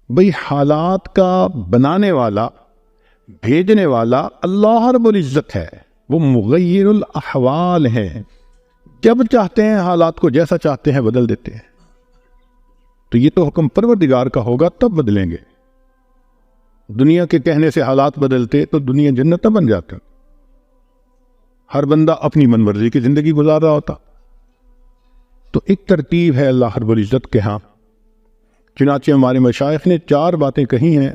بھئی حالات کا بنانے والا، بھیجنے والا اللہ رب العزت ہے، وہ مغیر الاحوال ہے، جب چاہتے ہیں حالات کو جیسا چاہتے ہیں بدل دیتے ہیں۔ تو یہ تو حکم پروردگار کا ہوگا تب بدلیں گے۔ دنیا کے کہنے سے حالات بدلتے تو دنیا جنت نہ بن جاتے، ہر بندہ اپنی من مرضی کی زندگی گزار رہا ہوتا۔ تو ایک ترتیب ہے اللہ رب العزت کے ہاں، چنانچہ ہمارے مشائخ نے 4 باتیں کہی ہیں،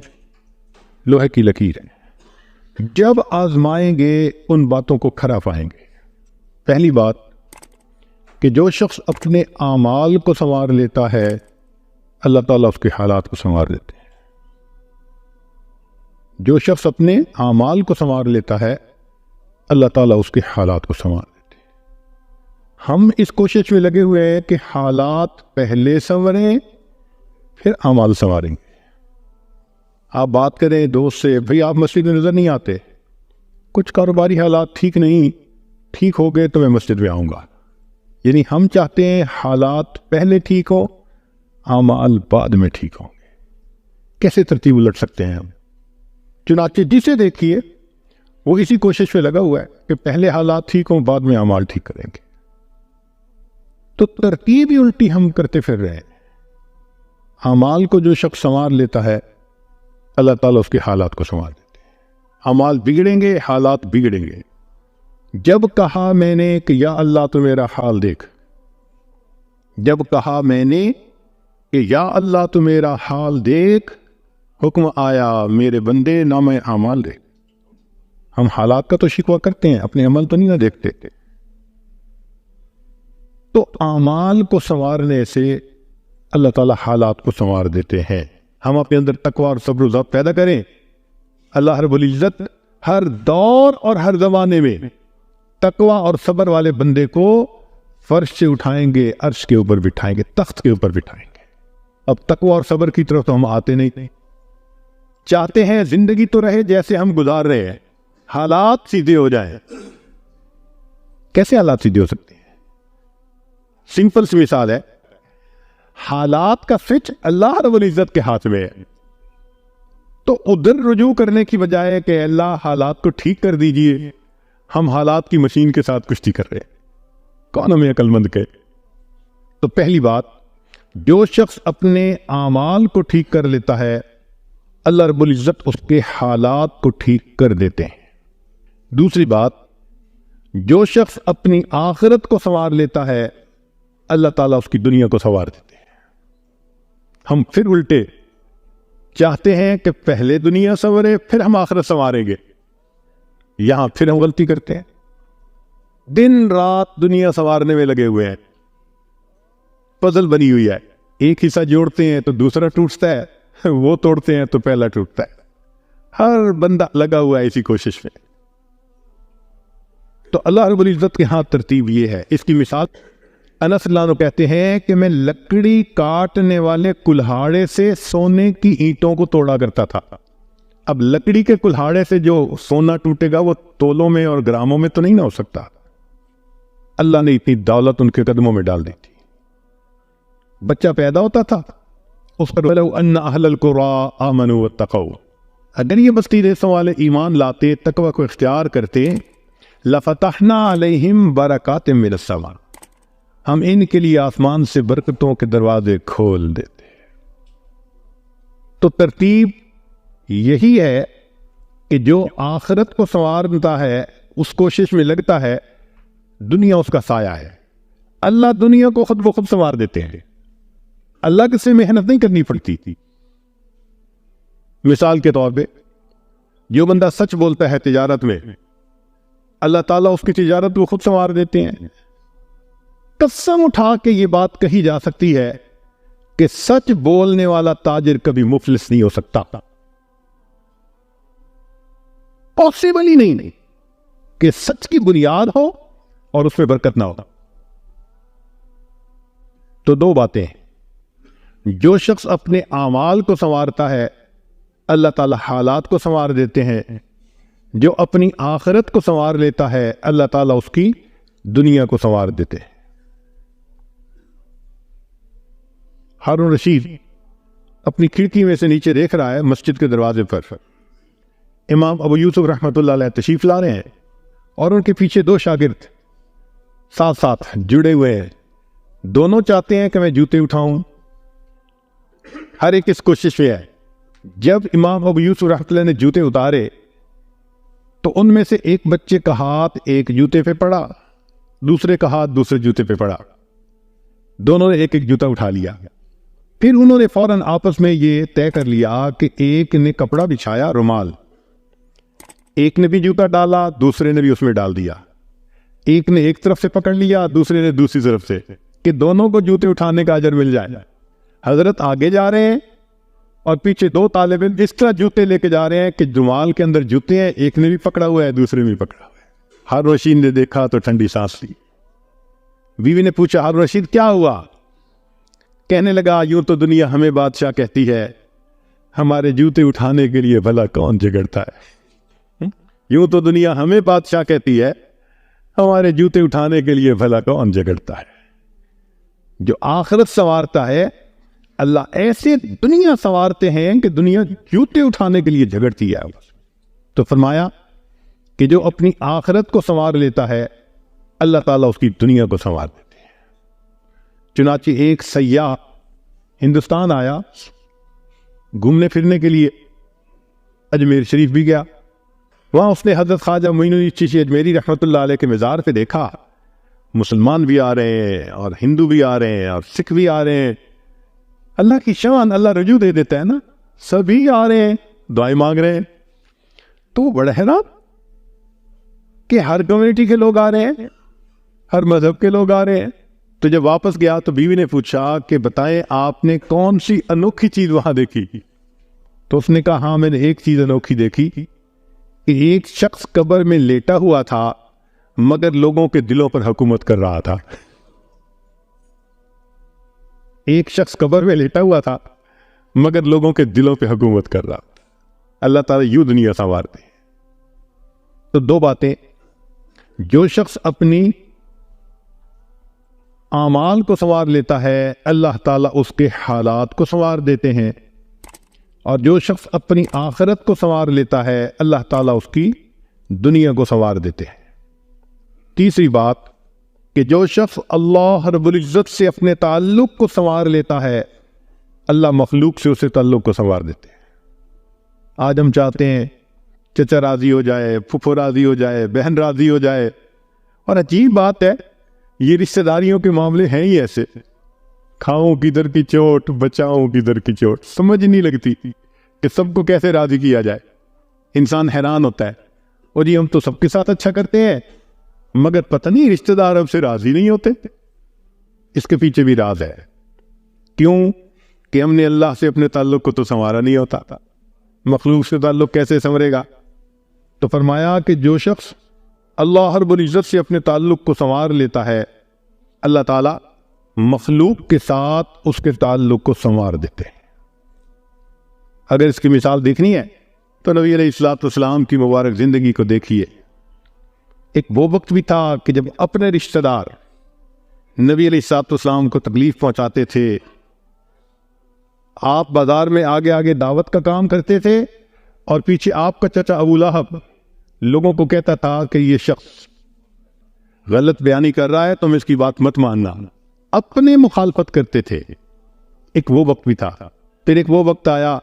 لوہے کی لکیر ہیں، جب آزمائیں گے ان باتوں کو کھرا پائیں گے۔ پہلی بات کہ جو شخص اپنے اعمال کو سنوار لیتا ہے اللہ تعالیٰ اس کے حالات کو سنوار دیتے ہیں۔ جو شخص اپنے اعمال کو سنوار لیتا ہے اللہ تعالیٰ اس کے حالات کو سنوار دیتے ہیں۔ ہم اس کوشش میں لگے ہوئے ہیں کہ حالات پہلے سنوریں پھر اعمال سنواریں گے۔ آپ بات کریں دوست سے، بھئی آپ مسجد میں نظر نہیں آتے، کچھ کاروباری حالات ٹھیک نہیں، ٹھیک ہو گئے تو میں مسجد میں آؤں گا۔ یعنی ہم چاہتے ہیں حالات پہلے ٹھیک ہو، اعمال بعد میں ٹھیک ہوں گے۔ کیسے ترتیب الٹ سکتے ہیں ہم؟ چنانچہ جسے دیکھیے وہ اسی کوشش میں لگا ہوا ہے کہ پہلے حالات ٹھیک ہوں بعد میں اعمال ٹھیک کریں گے۔ تو ترتیب ہی الٹی ہم کرتے پھر رہے ہیں۔ اعمال کو جو شخص سنوار لیتا ہے اللہ تعالیٰ اس کے حالات کو سنوار دیتے ہیں۔ اعمال بگڑیں گے، حالات بگڑیں گے۔ جب کہا میں نے کہ یا اللہ تو میرا حال دیکھ، جب کہا میں نے کہ یا اللہ تو میرا حال دیکھ، حکم آیا میرے بندے نام اعمال دیکھ۔ ہم حالات کا تو شکوہ کرتے ہیں، اپنے عمل تو نہیں نہ دیکھتے۔ تو اعمال کو سنوارنے سے اللہ تعالیٰ حالات کو سنوار دیتے ہیں۔ ہم اپنے اندر تقوی اور صبر و ضبط پیدا کریں، اللہ رب العزت ہر دور اور ہر زمانے میں تقوی اور صبر والے بندے کو فرش سے اٹھائیں گے، عرش کے اوپر بٹھائیں گے، تخت کے اوپر بٹھائیں گے۔ اب تقوی اور صبر کی طرف تو ہم آتے نہیں، چاہتے ہیں زندگی تو رہے جیسے ہم گزار رہے ہیں، حالات سیدھے ہو جائیں۔ کیسے حالات سیدھے ہو سکتے ہیں؟ سمپل سی مثال ہے، حالات کا سوئچ اللہ رب العزت کے ہاتھ میں ہے۔ تو ادھر رجوع کرنے کی بجائے کہ اللہ حالات کو ٹھیک کر دیجئے، ہم حالات کی مشین کے ساتھ کشتی کر رہے ہیں۔ کون ہمیں عقل مند کہے؟ تو پہلی بات، جو شخص اپنے اعمال کو ٹھیک کر لیتا ہے اللہ رب العزت اس کے حالات کو ٹھیک کر دیتے ہیں۔ دوسری بات، جو شخص اپنی آخرت کو سنوار لیتا ہے اللہ تعالیٰ اس کی دنیا کو سنوار دیتے ہیں۔ ہم پھر الٹے چاہتے ہیں کہ پہلے دنیا سنورے پھر ہم آخرت سنواریں گے، یہاں پھر ہم غلطی کرتے ہیں، دن رات دنیا سنوارنے میں لگے ہوئے ہیں، پزل بنی ہوئی ہے، ایک حصہ جوڑتے ہیں تو دوسرا ٹوٹتا ہے، وہ توڑتے ہیں تو پہلا ٹوٹتا ہے، ہر بندہ لگا ہوا ہے اسی کوشش میں۔ تو اللہ رب العزت کے ہاں ترتیب یہ ہے۔ اس کی مثال انس اللہ عنہ کہتے ہیں کہ میں لکڑی کاٹنے والے کلہاڑے سے سونے کی اینٹوں کو توڑا کرتا تھا۔ اب لکڑی کے کلہاڑے سے جو سونا ٹوٹے گا وہ تولوں میں اور گراموں میں تو نہیں نہ ہو سکتا۔ اللہ نے اتنی دولت ان کے قدموں میں ڈال دی تھی۔ بچہ پیدا ہوتا تھا اس پر وَلَوْ أَنَّ أَهْلَ الْقُرَىٰ آمَنُوا وَاتَّقَوْا، اگر یہ بستی دیسوں والے ایمان لاتے، تقوی کو اختیار کرتے، لَفَتَحْنَا عَلَيْهِمْ بَرَكَاتٍ مِّنَ السَّمَاءِ، ہم ان کے لیے آسمان سے برکتوں کے دروازے کھول دیتے۔ تو ترتیب یہی ہے کہ جو آخرت کو سنوارتا ہے اس کوشش میں لگتا ہے، دنیا اس کا سایہ ہے۔ اللہ دنیا کو خود بخود سنوار دیتے ہیں، اللہ کے سے محنت نہیں کرنی پڑتی تھی۔ مثال کے طور پہ جو بندہ سچ بولتا ہے تجارت میں، اللہ تعالیٰ اس کی تجارت کو خود سنوار دیتے ہیں۔ قسم اٹھا کے یہ بات کہی جا سکتی ہے کہ سچ بولنے والا تاجر کبھی مفلس نہیں ہو سکتا، پاسبل ہی نہیں کہ سچ کی بنیاد ہو اور اس میں برکت نہ ہو۔ تو دو باتیں ہیں، جو شخص اپنے اعمال کو سنوارتا ہے اللہ تعالی حالات کو سنوار دیتے ہیں، جو اپنی آخرت کو سنوار لیتا ہے اللہ تعالیٰ اس کی دنیا کو سنوار دیتے ہیں۔ ہارون رشید اپنی کھڑکی میں سے نیچے دیکھ رہا ہے مسجد کے دروازے پر امام ابو یوسف رحمۃ اللہ علیہ تشریف لا رہے ہیں اور ان کے پیچھے دو شاگرد ساتھ ساتھ جڑے ہوئے ہیں. دونوں چاہتے ہیں کہ میں جوتے اٹھاؤں، ہر ایک اس کوشش میں ہے. جب امام ابو یوسف رحمۃ اللہ نے جوتے اتارے تو ان میں سے ایک بچے کا ہاتھ ایک جوتے پہ پڑا، دوسرے کا ہاتھ دوسرے جوتے پہ پڑا. دونوں نے ایک ایک جوتا اٹھا لیا. پھر انہوں نے فوراً آپس میں یہ طے کر لیا کہ ایک نے کپڑا بچھایا رومال، ایک نے بھی جوتا ڈالا، دوسرے نے بھی اس میں ڈال دیا. ایک نے ایک طرف سے پکڑ لیا، دوسرے نے دوسری طرف سے، کہ دونوں کو جوتے اٹھانے کا اجر مل جائے. حضرت آگے جا رہے ہیں اور پیچھے دو طالب علم اس طرح جوتے لے کے جا رہے ہیں کہ رومال کے اندر جوتے ہیں، ایک نے بھی پکڑا ہوا ہے دوسرے بھی پکڑا ہوا ہے. ہارون رشید نے دیکھا تو ٹھنڈی سانس لی. بیوی نے پوچھا ہارون رشید کیا ہوا؟ کہنے لگا یوں تو دنیا ہمیں بادشاہ کہتی ہے، ہمارے جوتے اٹھانے کے لیے بھلا کون جھگڑتا ہے. یوں تو دنیا ہمیں بادشاہ کہتی ہے، ہمارے جوتے اٹھانے کے لیے بھلا کون جھگڑتا ہے. جو آخرت سنوارتا ہے اللہ ایسے دنیا سنوارتے ہیں کہ دنیا جوتے اٹھانے کے لیے جھگڑتی ہے. تو فرمایا کہ جو اپنی آخرت کو سنوار لیتا ہے اللہ تعالیٰ اس کی دنیا کو سنوار دیتے ہیں. چنانچہ ایک سیاح ہندوستان آیا گھومنے پھرنے کے لیے، اجمیر شریف بھی گیا. وہاں اس نے حضرت خواجہ معین الدین چشتی اجمیری رحمۃ اللہ علیہ کے مزار پہ دیکھا مسلمان بھی آ رہے ہیں اور ہندو بھی آ رہے ہیں اور سکھ بھی آ رہے ہیں. اللہ کی شان، اللہ رجوع دے دیتا ہے نا، سبھی آ رہے ہیں دعائیں مانگ رہے ہیں. تو وہ بڑا حیران کہ ہر کمیونٹی کے لوگ آ رہے ہیں، ہر مذہب کے لوگ آ رہے ہیں. تو جب واپس گیا تو بیوی نے پوچھا کہ بتائیں آپ نے کون سی انوکھی چیز وہاں دیکھی؟ تو اس نے کہا ہاں میں نے ایک چیز انوکھی دیکھی کہ ایک شخص قبر میں لیٹا ہوا تھا مگر لوگوں کے دلوں پر حکومت کر رہا تھا. ایک شخص قبر میں لیٹا ہوا تھا مگر لوگوں کے دلوں پہ حکومت کر رہا تھا. اللہ تعالیٰ یوں دنیا سنوارتے ہیں. تو دو باتیں، جو شخص اپنی اعمال کو سنوار لیتا ہے اللہ تعالیٰ اس کے حالات کو سنوار دیتے ہیں، اور جو شخص اپنی آخرت کو سنوار لیتا ہے اللہ تعالیٰ اس کی دنیا کو سنوار دیتے ہیں. تیسری بات کہ جو شخص اللہ رب العزت سے اپنے تعلق کو سنوار لیتا ہے اللہ مخلوق سے اسے تعلق کو سنوار دیتے ہیں. آج ہم چاہتے ہیں چچا راضی ہو جائے، پھپھو راضی ہو جائے، بہن راضی ہو جائے، اور عجیب بات ہے یہ رشتہ داریوں کے معاملے ہیں ہی ایسے، کھاؤں کدھر کی چوٹ بچاؤں کدھر کی چوٹ، سمجھ نہیں لگتی کہ سب کو کیسے راضی کیا جائے. انسان حیران ہوتا ہے اور یہ ہم تو سب کے ساتھ اچھا کرتے ہیں مگر پتہ نہیں رشتہ دار ہم سے راضی نہیں ہوتے. اس کے پیچھے بھی راز ہے. کیوں؟ کہ ہم نے اللہ سے اپنے تعلق کو تو سنوارا نہیں ہوتا تھا، مخلوق سے تعلق کیسے سنورے گا؟ تو فرمایا کہ جو شخص اللہ رب العزت سے اپنے تعلق کو سنوار لیتا ہے اللہ تعالیٰ مخلوق کے ساتھ اس کے تعلق کو سنوار دیتے ہیں. اگر اس کی مثال دیکھنی ہے تو نبی علیہ الصلوۃ والسلام کی مبارک زندگی کو دیکھیے. ایک وہ وقت بھی تھا کہ جب اپنے رشتہ دار نبی علیہ الصلوۃ والسلام کو تکلیف پہنچاتے تھے، آپ بازار میں آگے آگے دعوت کا کام کرتے تھے اور پیچھے آپ کا چچا ابو لہب لوگوں کو کہتا تھا کہ یہ شخص غلط بیانی کر رہا ہے تم اس کی بات مت ماننا. اپنے مخالفت کرتے تھے. ایک وہ وقت بھی تھا. پھر ایک وہ وقت آیا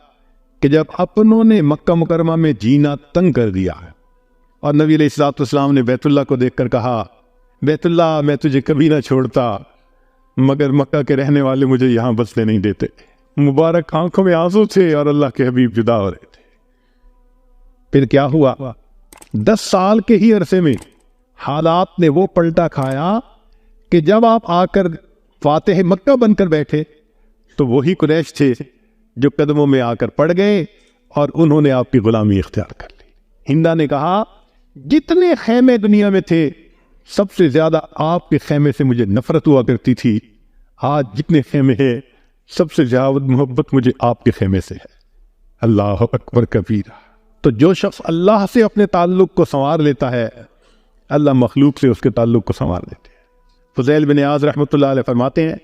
کہ جب اپنوں نے مکہ مکرمہ میں جینا تنگ کر دیا ہے اور نبی علیہ الصلوۃ والسلام نے بیت اللہ کو دیکھ کر کہا بیت اللہ میں تجھے کبھی نہ چھوڑتا مگر مکہ کے رہنے والے مجھے یہاں بسنے نہیں دیتے. مبارک آنکھوں میں آنسو تھے اور اللہ کے حبیب جدا ہو رہے تھے. پھر کیا ہوا؟ 10 سال کے ہی عرصے میں حالات نے وہ پلٹا کھایا کہ جب آپ آ کر فاتح مکہ بن کر بیٹھے تو وہی قریش تھے جو قدموں میں آ کر پڑ گئے اور انہوں نے آپ کی غلامی اختیار کر لی. ہندا نے کہا جتنے خیمے دنیا میں تھے سب سے زیادہ آپ کے خیمے سے مجھے نفرت ہوا کرتی تھی، آج جتنے خیمے ہیں سب سے زیادہ محبت مجھے آپ کے خیمے سے ہے. اللہ اکبر کبیرہ. تو جو شخص اللہ سے اپنے تعلق کو سنوار لیتا ہے اللہ مخلوق سے اس کے تعلق کو سنوار لیتے ہیں. فضیل بن عیاض رحمۃ اللہ علیہ فرماتے ہیں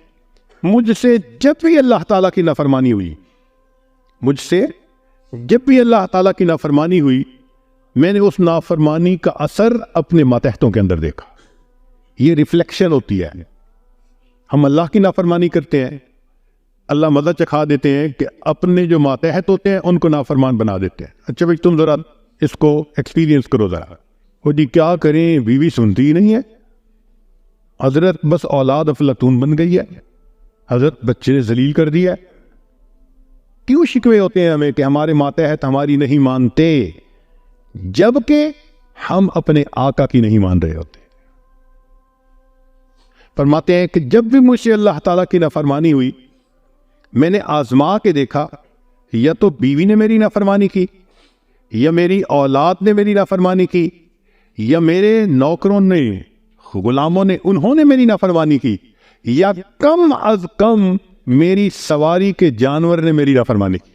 مجھ سے جب بھی اللہ تعالیٰ کی نافرمانی ہوئی مجھ سے جب بھی اللہ تعالیٰ کی نافرمانی ہوئی، میں نے اس نافرمانی کا اثر اپنے ماتحتوں کے اندر دیکھا. یہ ریفلیکشن ہوتی ہے. ہم اللہ کی نافرمانی کرتے ہیں، اللہ مزہ چکھا دیتے ہیں کہ اپنے جو ماتحت ہوتے ہیں ان کو نافرمان بنا دیتے ہیں. اچھا بھائی تم ذرا اس کو ایکسپیرینس کرو ذرا. وہ جی کیا کریں، بیوی سنتی ہی نہیں ہے، حضرت بس اولاد افلاطون بن گئی ہے، حضرت بچے نے ذلیل کر دیا ہے. کیوں شکوے ہوتے ہیں ہمیں کہ ہمارے ماتحت ہماری نہیں مانتے، جبکہ ہم اپنے آقا کی نہیں مان رہے ہوتے. فرماتے ہیں کہ جب بھی مجھ سے اللہ تعالیٰ کی نافرمانی ہوئی، میں نے آزما کے دیکھا، یا تو بیوی نے میری نافرمانی کی، یا میری اولاد نے میری نافرمانی کی، یا میرے نوکروں نے، غلاموں نے، انہوں نے میری نافرمانی کی، یا کم از کم میری سواری کے جانور نے میری نافرمانی کی.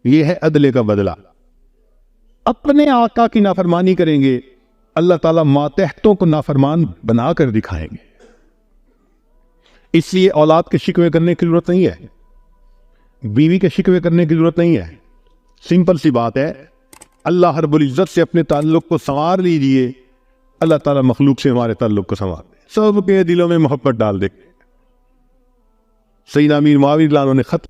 یہ ہے عدل کا بدلہ. اپنے آقا کی نافرمانی کریں گے، اللہ تعالیٰ ماتحتوں کو نافرمان بنا کر دکھائیں گے. اس لیے اولاد کے شکوے کرنے کی ضرورت نہیں ہے، بیوی کے شکوے کرنے کی ضرورت نہیں ہے. سمپل سی بات ہے، اللہ رب العزت سے اپنے تعلق کو سنوار لیجئے، اللہ تعالیٰ مخلوق سے ہمارے تعلق کو سنوار دے، سب کے دلوں میں محبت ڈال دے. سیدنا امیر معاویہ رضی اللہ عنہ نے خط